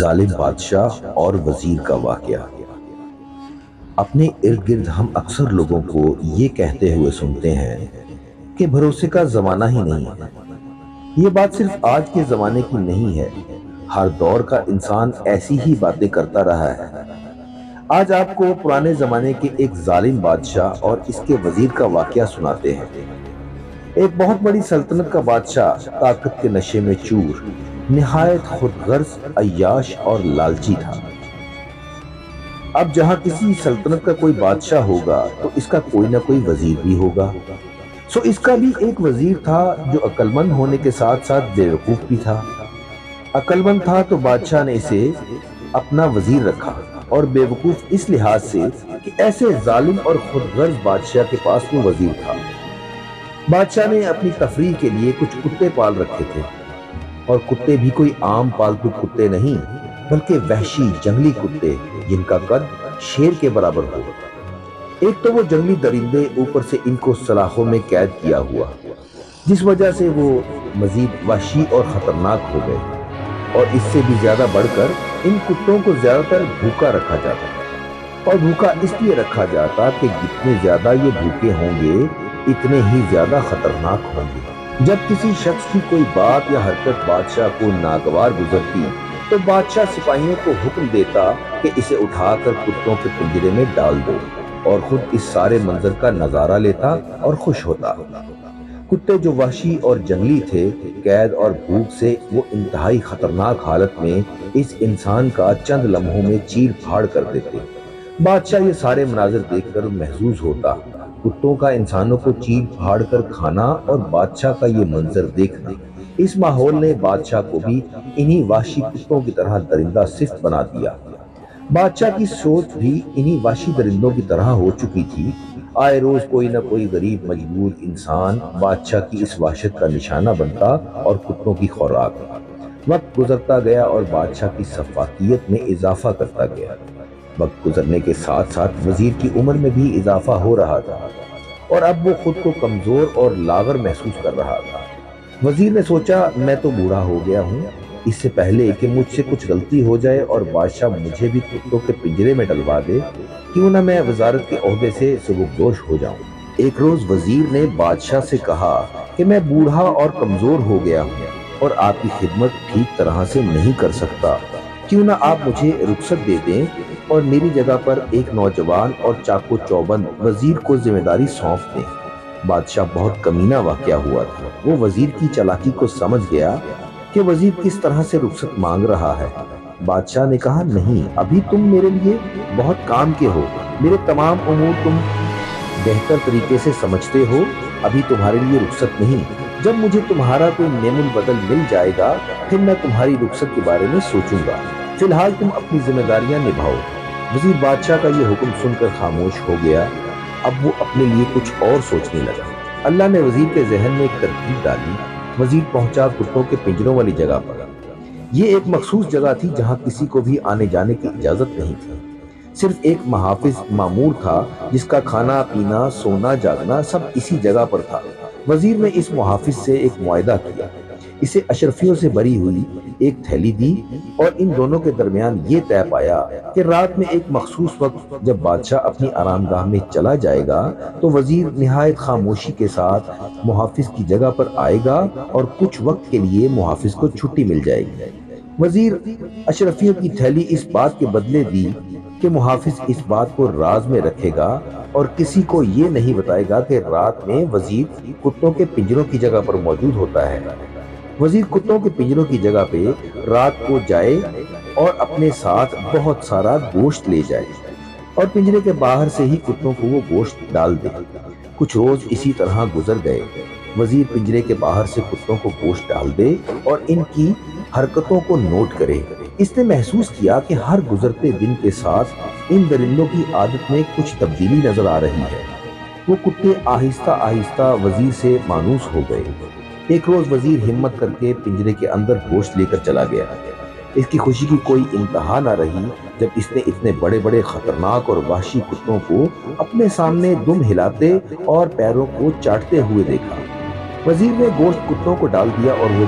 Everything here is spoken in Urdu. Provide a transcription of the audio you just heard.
ظالم بادشاہ اور وزیر کا واقعہ۔ اپنے ارد گرد ہم اکثر لوگوں کو یہ کہتے ہوئے سنتے ہیں کہ بھروسے کا زمانہ ہی نہیں ہے۔ یہ بات صرف آج کے زمانے کی نہیں ہے، ہر دور کا انسان ایسی ہی باتیں کرتا رہا ہے۔ آج آپ کو پرانے زمانے کے ایک ظالم بادشاہ اور اس کے وزیر کا واقعہ سناتے ہیں۔ ایک بہت بڑی سلطنت کا بادشاہ طاقت کے نشے میں چور، نہایت خود غرض، عیاش اور لالچی تھا۔ اب جہاں کسی سلطنت کا کوئی بادشاہ ہوگا تو اس کا کوئی نہ کوئی وزیر بھی ہوگا۔ سو اس کا بھی ایک وزیر تھا جو عقل مند ہونے کے ساتھ ساتھ بیوقوف بھی تھا۔ عقل مند تھا تو بادشاہ نے اسے اپنا وزیر رکھا، اور بیوقوف اس لحاظ سے کہ ایسے ظالم اور خود غرض بادشاہ کے پاس وہ وزیر تھا۔ بادشاہ نے اپنی تفریح کے لیے کچھ کتے پال رکھے تھے، اور کتے بھی کوئی عام پالتو کتے نہیں بلکہ وحشی جنگلی کتے جن کا قد شیر کے برابر ہو۔ ایک تو وہ جنگلی درندے، اوپر سے ان کو سلاخوں میں قید کیا ہوا، جس وجہ سے وہ مزید وحشی اور خطرناک ہو گئے۔ اور اس سے بھی زیادہ بڑھ کر ان کتوں کو زیادہ تر بھوکا رکھا جاتا، اور بھوکا اس لیے رکھا جاتا کہ جتنے زیادہ یہ بھوکے ہوں گے اتنے ہی زیادہ خطرناک ہوں گے۔ جب کسی شخص کی کوئی بات یا حرکت بادشاہ کو ناگوار گزرتی تو بادشاہ سپاہیوں کو حکم دیتا کہ اسے اٹھا کر کتوں کے پنجرے میں ڈال دو، اور خود اس سارے منظر کا نظارہ لیتا اور خوش ہوتا۔ کتے جو وحشی اور جنگلی تھے، قید اور بھوک سے وہ انتہائی خطرناک حالت میں اس انسان کا چند لمحوں میں چیر پھاڑ کر دیتے۔ بادشاہ یہ سارے مناظر دیکھ کر محظوظ ہوتا۔ کتوں کا انسانوں کو چیر پھاڑ کر کھانا اور بادشاہ کا یہ منظر دیکھنا، اس ماحول نے بادشاہ کو بھی انہی وحشی کتوں کی طرح درندہ صفت بنا دیا۔ بادشاہ کی سوچ بھی انہی وحشی درندوں کی طرح ہو چکی تھی۔ آئے روز کوئی نہ کوئی غریب مجبور انسان بادشاہ کی اس وحشت کا نشانہ بنتا اور کتوں کی خوراک۔ وقت گزرتا گیا اور بادشاہ کی سفاکیت میں اضافہ کرتا گیا۔ وقت گزرنے کے ساتھ ساتھ وزیر کی عمر میں بھی اضافہ ہو رہا تھا، اور اب وہ خود کو کمزور اور لاغر محسوس کر رہا تھا۔ وزیر نے سوچا، میں تو بوڑھا ہو گیا ہوں، اس سے پہلے کہ مجھ سے کچھ غلطی ہو جائے اور بادشاہ مجھے بھی کتوں کے پنجرے میں ڈلوا دے، کیوں نہ میں وزارت کے عہدے سے سبکدوش ہو جاؤں۔ ایک روز وزیر نے بادشاہ سے کہا کہ میں بوڑھا اور کمزور ہو گیا ہوں اور آپ کی خدمت ٹھیک طرح سے نہیں کر سکتا، کیوں نہ آپ مجھے رخصت دے دیں اور میری جگہ پر ایک نوجوان اور چاق و چوبند وزیر کو ذمہ داری سونپ دیں۔ بادشاہ بہت کمینہ واقعہ ہوا تھا۔ وہ وزیر کی چالاکی کو سمجھ گیا کہ وزیر کس طرح سے رخصت مانگ رہا ہے۔ بادشاہ نے کہا، نہیں، ابھی تم میرے لیے بہت کام کے ہو، میرے تمام امور تم بہتر طریقے سے سمجھتے ہو، ابھی تمہارے لیے رخصت نہیں۔ جب مجھے تمہارا کوئی نعم البدل مل جائے گا پھر میں تمہاری رخصت کے بارے میں سوچوں گا، فی الحال تم اپنی ذمہ داریاں نبھاؤ۔ وزیر بادشاہ کا یہ حکم سن کر خاموش ہو گیا۔ اب وہ اپنے لیے کچھ اور سوچنے لگا۔ اللہ نے وزیر کے ذہن میں ایک ترکیب ڈالی۔ وزیر پہنچا کتوں کے پنجروں والی جگہ پر۔ یہ ایک مخصوص جگہ تھی جہاں کسی کو بھی آنے جانے کی اجازت نہیں تھی۔ صرف ایک محافظ مامور تھا جس کا کھانا پینا سونا جاگنا سب اسی جگہ پر تھا۔ وزیر نے اس محافظ سے ایک معاہدہ کیا، اسے اشرفیوں سے بری ہوئی ایک تھیلی دی، اور ان دونوں کے درمیان یہ طے پایا کہ رات میں ایک مخصوص وقت جب بادشاہ اپنی آرام گاہ میں چلا جائے گا تو وزیر نہایت خاموشی کے ساتھ محافظ کی جگہ پر آئے گا اور کچھ وقت کے لیے محافظ کو چھٹی مل جائے گی۔ وزیر اشرفیوں کی تھیلی اس بات کے بدلے دی کہ محافظ اس بات کو راز میں رکھے گا اور کسی کو یہ نہیں بتائے گا کہ رات میں وزیر کتوں کے پنجروں کی جگہ پر موجود ہوتا ہے۔ وزیر کتوں کے پنجروں کی جگہ پہ رات کو جائے اور اپنے ساتھ بہت سارا گوشت لے جائے اور پنجرے کے باہر سے ہی کتوں کو وہ گوشت ڈال دے۔ کچھ روز اسی طرح گزر گئے۔ وزیر پنجرے کے باہر سے کتوں کو گوشت ڈال دے اور ان کی حرکتوں کو نوٹ کرے۔ اس نے محسوس کیا کہ ہر گزرتے دن کے ساتھ ان درندوں کی عادت میں کچھ تبدیلی نظر آ رہی ہے۔ وہ کتے آہستہ آہستہ وزیر سے مانوس ہو گئے۔ ایک روز وزیر ہمت کر کے پنجرے کے اندر گوشت لے کر چلا گیا۔ اس کی خوشی کی کوئی انتہا نہ رہی جب اس نے اتنے بڑے بڑے خطرناک اور وحشی کتوں کو اپنے سامنے دم ہلاتے اور پیروں کو چاٹتے ہوئے دیکھا۔ وزیر نے گوشت کتوں کو ڈال دیا اور وہ